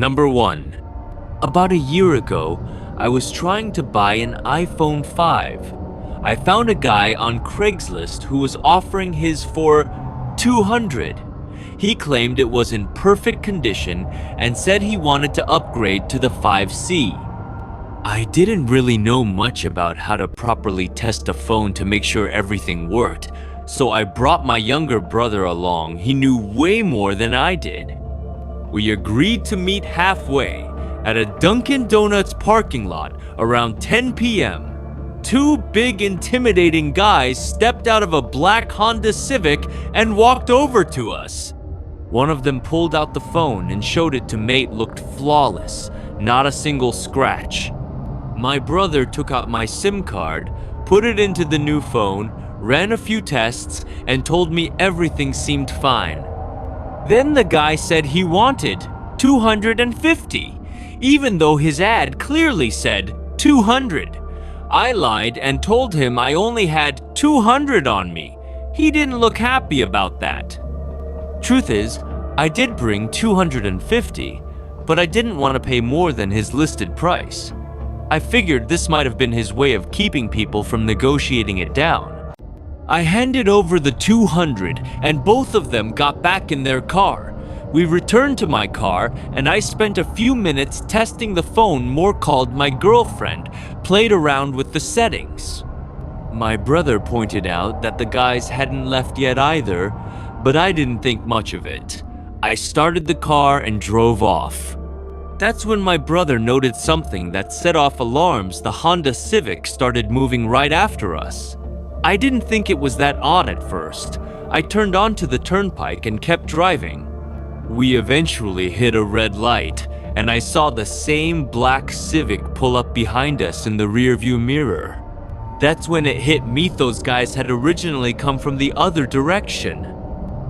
Number 1. About a year ago, I was trying to buy an iPhone 5. I found a guy on Craigslist who was offering his for $200. He claimed it was in perfect condition and said he wanted to upgrade to the 5C. I didn't really know much about how to properly test a phone to make sure everything worked, so I brought my younger brother along. He knew way more than I did. We agreed to meet halfway at a Dunkin' Donuts parking lot around 10 p.m. Two big, intimidating guys stepped out of a black Honda Civic and walked over to us. One of them pulled out the phone and showed it to mate. Looked flawless, not a single scratch. My brother took out my SIM card, put it into the new phone, ran a few tests, and told me everything seemed fine. Then the guy said he wanted $250, even though his ad clearly said $200. I lied and told him I only had $200 on me. He didn't look happy about that. Truth is, I did bring $250, but I didn't want to pay more than his listed price. I figured this might have been his way of keeping people from negotiating it down. I handed over the $200 and both of them got back in their car. We returned to my car and I spent a few minutes testing the phone. More called my girlfriend, played around with the settings. My brother pointed out that the guys hadn't left yet either, but I didn't think much of it. I started the car and drove off. That's when my brother noted something that set off alarms. The Honda Civic started moving right after us. I didn't think it was that odd at first. I turned onto the turnpike and kept driving. We eventually hit a red light, and I saw the same black Civic pull up behind us in the rearview mirror. That's when it hit me those guys had originally come from the other direction.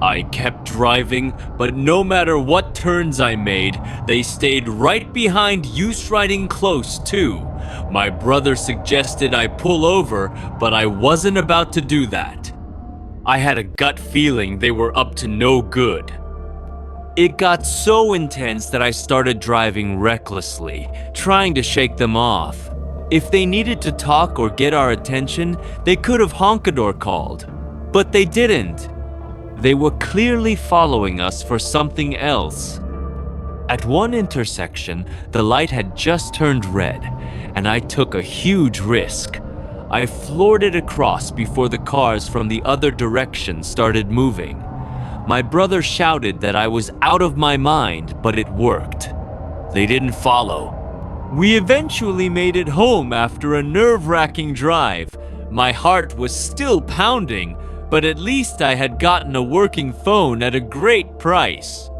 I kept driving, but no matter what turns I made, they stayed right behind, used riding close too. My brother suggested I pull over, but I wasn't about to do that. I had a gut feeling they were up to no good. It got so intense that I started driving recklessly, trying to shake them off. If they needed to talk or get our attention, they could have honked or called, but they didn't. They were clearly following us for something else. At one intersection, the light had just turned red, and I took a huge risk. I floored it across before the cars from the other direction started moving. My brother shouted that I was out of my mind, but it worked. They didn't follow. We eventually made it home after a nerve-wracking drive. My heart was still pounding, but at least I had gotten a working phone at a great price.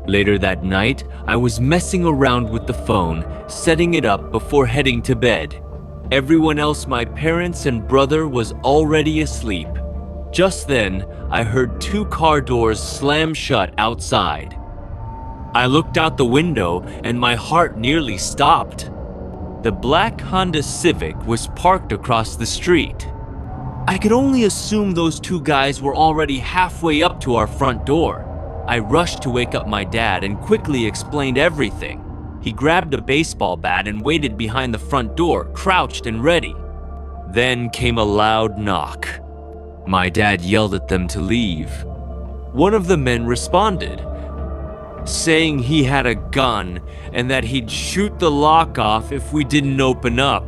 Later that night, I was messing around with the phone, setting it up before heading to bed. Everyone else, my parents and brother, was already asleep. Just then, I heard two car doors slam shut outside. I looked out the window and my heart nearly stopped. The black Honda Civic was parked across the street. I could only assume those two guys were already halfway up to our front door. I rushed to wake up my dad and quickly explained everything. He grabbed a baseball bat and waited behind the front door, crouched and ready. Then came a loud knock. My dad yelled at them to leave. One of the men responded, saying he had a gun and that he'd shoot the lock off if we didn't open up.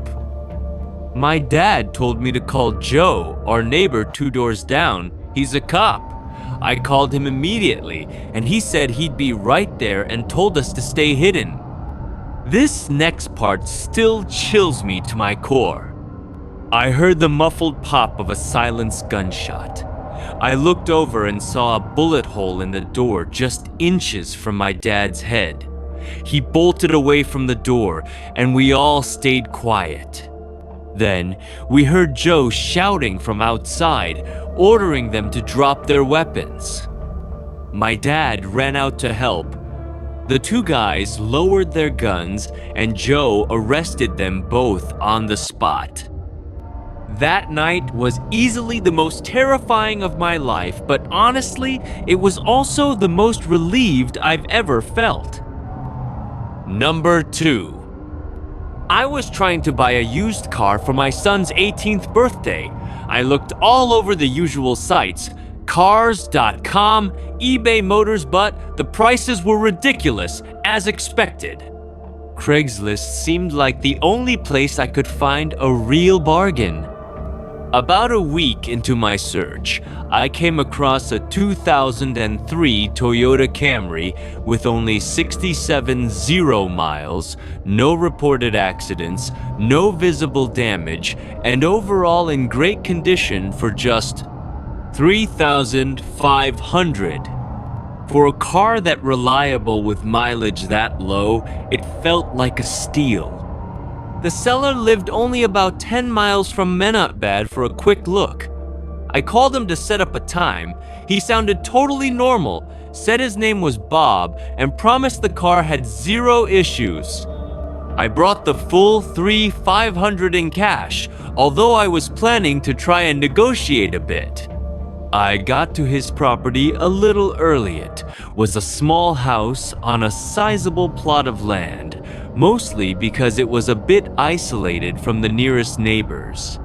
My dad told me to call Joe, our neighbor 2 doors down. He's a cop. I called him immediately, and he said he'd be right there and told us to stay hidden. This next part still chills me to my core. I heard the muffled pop of a silenced gunshot. I looked over and saw a bullet hole in the door just inches from my dad's head. He bolted away from the door, and we all stayed quiet. Then, we heard Joe shouting from outside, ordering them to drop their weapons. My dad ran out to help. The two guys lowered their guns, and Joe arrested them both on the spot. That night was easily the most terrifying of my life, but honestly, it was also the most relieved I've ever felt. Number 2. I was trying to buy a used car for my son's 18th birthday. I looked all over the usual sites, cars.com, eBay Motors, but the prices were ridiculous, as expected. Craigslist seemed like the only place I could find a real bargain. About a week into my search, I came across a 2003 Toyota Camry with only 67,000 miles, no reported accidents, no visible damage, and overall in great condition for just $3,500. For a car that reliable with mileage that low, it felt like a steal. The seller lived only about 10 miles from Menatbad for a quick look. I called him to set up a time. He sounded totally normal, said his name was Bob, and promised the car had 0 issues. I brought the full $3,500 in cash, although I was planning to try and negotiate a bit. I got to his property a little early. It was a small house on a sizable plot of land, mostly because it was a bit isolated from the nearest neighbors.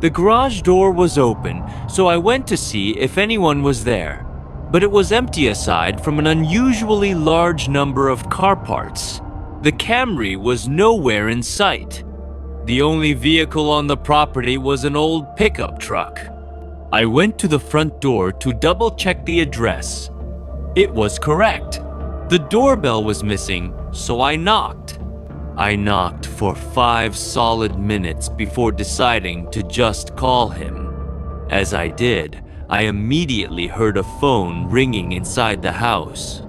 The garage door was open, so I went to see if anyone was there, but it was empty aside from an unusually large number of car parts. The Camry was nowhere in sight. The only vehicle on the property was an old pickup truck. I went to the front door to double-check the address. It was correct. The doorbell was missing, so I knocked. I knocked for 5 solid minutes before deciding to just call him. As I did, I immediately heard a phone ringing inside the house.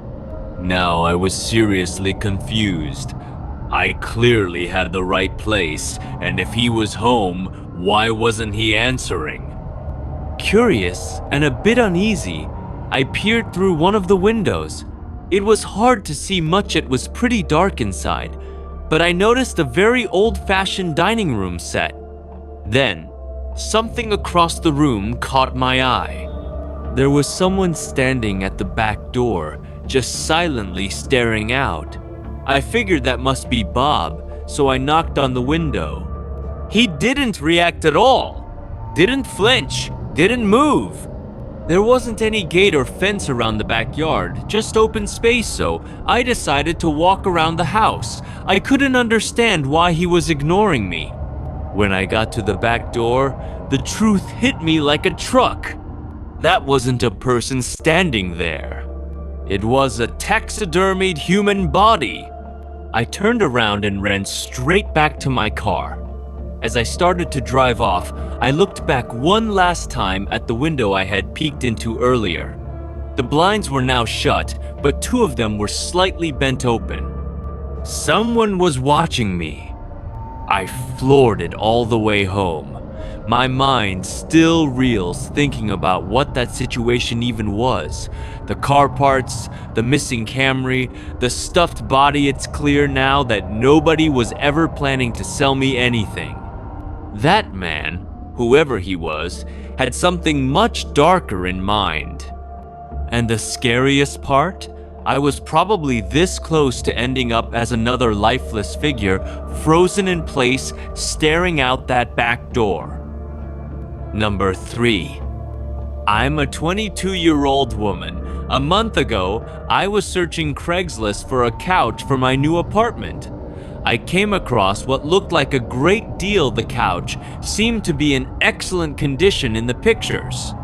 Now I was seriously confused. I clearly had the right place, and if he was home, why wasn't he answering? Curious and a bit uneasy, I peered through one of the windows. It was hard to see much, it was pretty dark inside, but I noticed a very old-fashioned dining room set. Then, something across the room caught my eye. There was someone standing at the back door, just silently staring out. I figured that must be Bob, so I knocked on the window. He didn't react at all, didn't flinch, didn't move. There wasn't any gate or fence around the backyard, just open space, so I decided to walk around the house. I couldn't understand why he was ignoring me. When I got to the back door, the truth hit me like a truck. That wasn't a person standing there. It was a taxidermied human body. I turned around and ran straight back to my car. As I started to drive off, I looked back one last time at the window I had peeked into earlier. The blinds were now shut, but 2 of them were slightly bent open. Someone was watching me. I floored it all the way home. My mind still reels thinking about what that situation even was. The car parts, the missing Camry, the stuffed body. It's clear now that nobody was ever planning to sell me anything. That man, whoever he was, had something much darker in mind. And the scariest part? I was probably this close to ending up as another lifeless figure, frozen in place, staring out that back door. Number 3. I'm a 22-year-old woman. A month ago, I was searching Craigslist for a couch for my new apartment. I came across what looked like a great deal. The couch seemed to be in excellent condition in the pictures.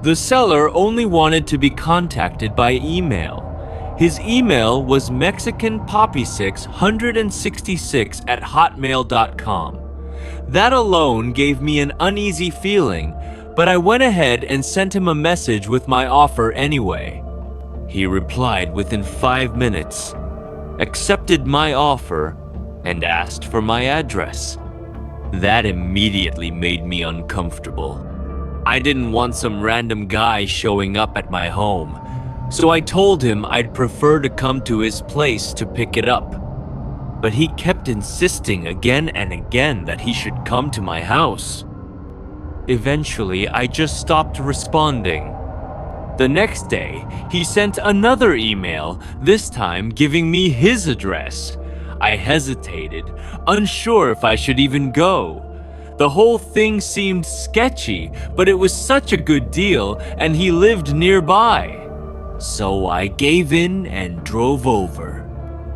The seller only wanted to be contacted by email. His email was mexicanpoppy666@hotmail.com. That alone gave me an uneasy feeling, but I went ahead and sent him a message with my offer anyway. He replied within 5 minutes, accepted my offer, and asked for my address. That immediately made me uncomfortable. I didn't want some random guy showing up at my home, so I told him I'd prefer to come to his place to pick it up. But he kept insisting again and again that he should come to my house. Eventually, I just stopped responding. The next day, he sent another email, this time giving me his address. I hesitated, unsure if I should even go. The whole thing seemed sketchy, but it was such a good deal, and he lived nearby. So I gave in and drove over.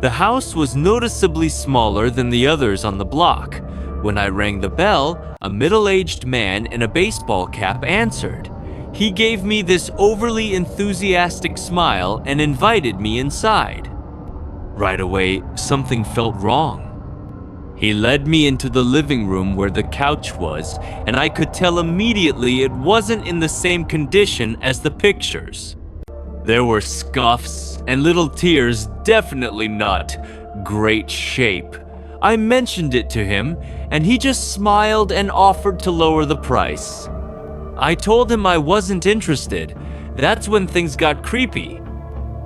The house was noticeably smaller than the others on the block. When I rang the bell, a middle-aged man in a baseball cap answered. He gave me this overly enthusiastic smile and invited me inside. Right away, something felt wrong. He led me into the living room where the couch was, and I could tell immediately it wasn't in the same condition as the pictures. There were scuffs and little tears, definitely not great shape. I mentioned it to him, and he just smiled and offered to lower the price. I told him I wasn't interested. That's when things got creepy.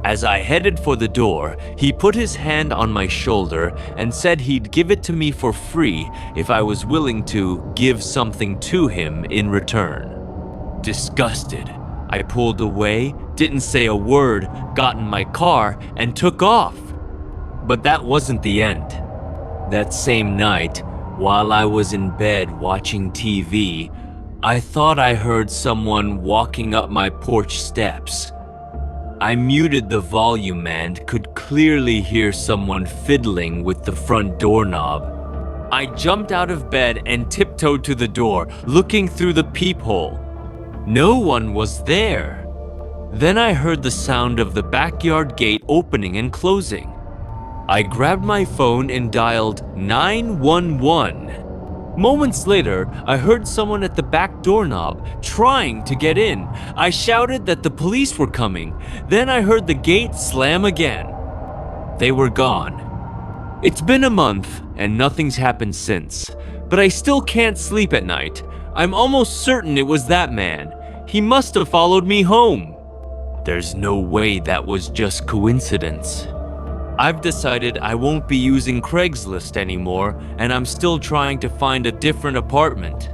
As I headed for the door, he put his hand on my shoulder and said he'd give it to me for free if I was willing to give something to him in return. Disgusted, I pulled away, didn't say a word, got in my car, and took off. But that wasn't the end. That same night, while I was in bed watching TV, I thought I heard someone walking up my porch steps. I muted the volume and could clearly hear someone fiddling with the front doorknob. I jumped out of bed and tiptoed to the door, looking through the peephole. No one was there. Then I heard the sound of the backyard gate opening and closing. I grabbed my phone and dialed 911. Moments later, I heard someone at the back doorknob trying to get in. I shouted that the police were coming. Then I heard the gate slam again. They were gone. It's been a month and nothing's happened since, but I still can't sleep at night. I'm almost certain it was that man. He must have followed me home. There's no way that was just coincidence. I've decided I won't be using Craigslist anymore, and I'm still trying to find a different apartment.